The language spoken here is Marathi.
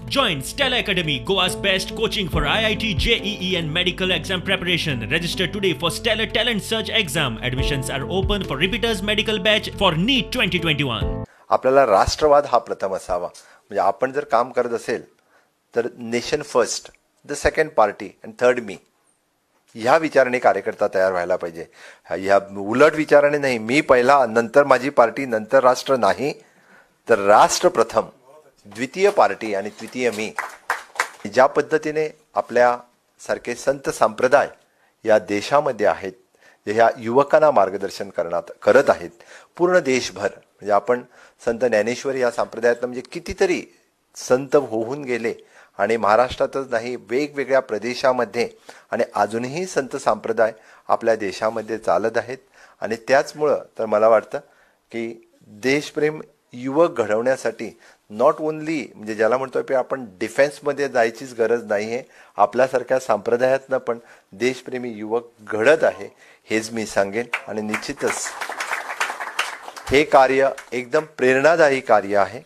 Join Stella Academy, Goa's best coaching for IIT, JEE and medical exam preparation. Register today for Stellar Talent Search exam. Admissions are open for repeaters medical batch for NEET 2021. आपल्याला राष्ट्रवाद हा प्रथम असावा. म्हणजे आपण जर काम करत असेल तर nation first, the second party and third मी, ह्या विचाराने कार्यकर्ता तयार व्हायला पाहिजे. ह्या उलट विचाराने नाही, मी पहिला नंतर माझी पार्टी नंतर राष्ट्र नाही, तर राष्ट्र प्रथम, द्वितीय पार्टी आणि तृतीय मी. ज्या पद्धतीने आपल्या सारखे संत संप्रदाय या देशामध्ये आहेत, ह्या युवकांना मार्गदर्शन करत आहेत पूर्ण देशभर. म्हणजे आपण संत ज्ञानेश्वर या संप्रदायातलं म्हणजे कितीतरी संत होऊन गेले आणि महाराष्ट्रातच नाही वेगवेगळ्या प्रदेशामध्ये आणि अजूनही संत संप्रदाय आपल्या देशामध्ये चालत आहेत. आणि त्याचमुळं तर मला वाटतं की देशप्रेम युवक घडवण्यासाठी नॉट ओनली म्हणजे ज्याला म्हणतोय की आपण डिफेन्समध्ये जायचीच गरज नाही आहे, आपल्यासारख्या संप्रदायातनं पण देशप्रेमी युवक घडत आहे हेच मी सांगेन. आणि निश्चितच हे कार्य एकदम प्रेरणादायी कार्य आहे.